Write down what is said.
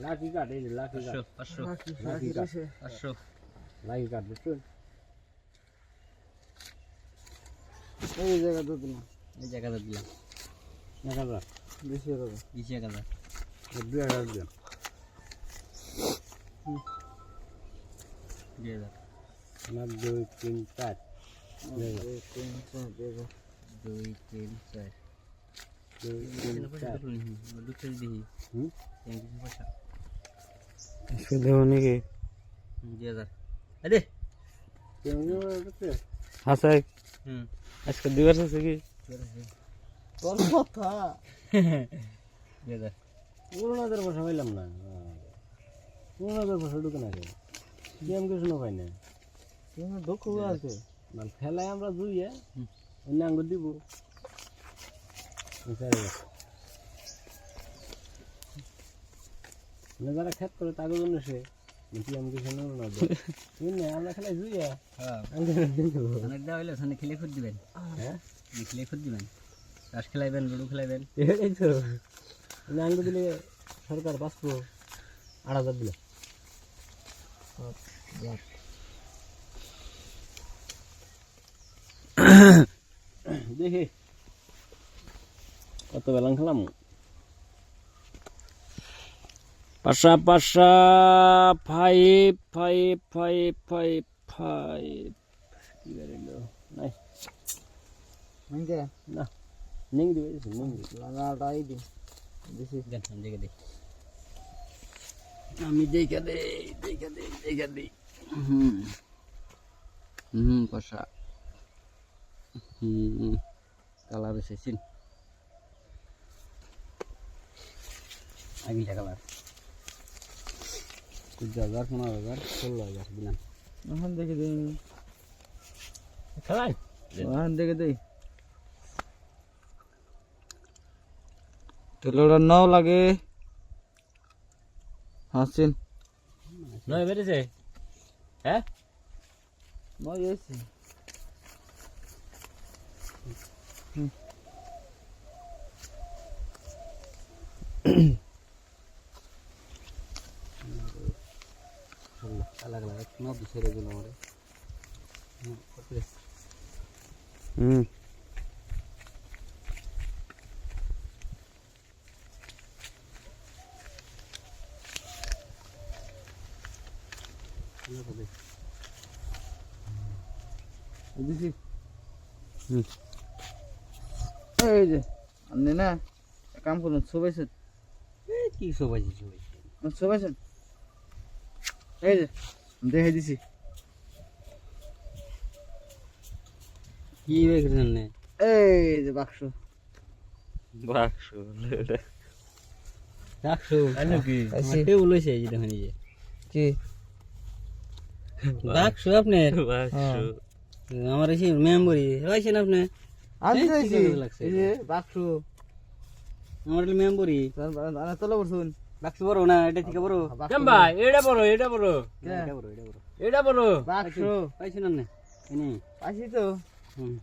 লাঠি কাট এই যে লাঠি কাট 500 লাঠি কাট 500 লাঠি কাট বুঝছো এই জায়গা তো দিলাম এই জায়গাটা দিলাম 1000 বেশি হবে 20000 2000 দিন 2000 না 2 3 4 2 3 4 2 3 4 দুটো দিই হুম পয়সা শুধু নাকি 2000 আরে কেমন হচ্ছে হাসাই হুম আজকে দিবস আছে কি তোর কথা 2000 পুরোনাদের বসে পাইলাম না পুরোনাদের বসে ঢুকে না কে গেম কিছু না পাই না তুমি দুঃখ আছে মানে খেলায় আমরা জুইয়ে অন্য আঙ্গুর দিব যারা খেত করে তাকে জন্য সে কি আমি কিছু নেব না আমরা খেলায় জুইয়ে হ্যাঁ আঙ্গুর দিব অনেক দেওয়া হইলে ওখানে খেলে খুদ দিবেন হ্যাঁ খেলে খুদ দিবেন তাস খেলাইবেন লুডু খেলাইবেন এই তো আঙ্গুর দিলে সরকার 8000 দিল দেখি কত বেলাং খেলাম পাশা 5 কি বেরিলো নাই মঙ্গে না নিং দিবে নিং লাগাটাই দি বেশি দেন আমি দেখে দিই আমি দেখে দেই পয়সা কালার এসেছেন আগিটা কালার 10,000 15,000 16,000 দিলাম এখন দেখে দেই খেলাই এখন দেখে দেই তেলটা নাও লাগে হাসিন নয় বেরিয়েছে হ্যাঁ নয় এসে अलग अलग ना दूसरे दिन हमारे দিছি এই যে আপনি না এক কাম করুন সবাইছেন কি সবাই সবাইছেন এই যে দেখে দিছি কি বেকছেন না এই যে বাক্স রাখছো আনো কি মাঠে উলইছে এই দেখেন এই যে কি রাখছো আপনি আমার এই মেমোরি রাখছেন আপনি আমি এই দিছি কি লাগছে? এই যে বাক্স আমার মেমোরি আনা তোলা বলছুন বাক্স বড় না এটা থেকে বড় বাক্স কেম ভাই এটা বড় কে? এটা বড় এটা বড় বাক্স পাইছেন আপনি এনে পাইছি তো হুম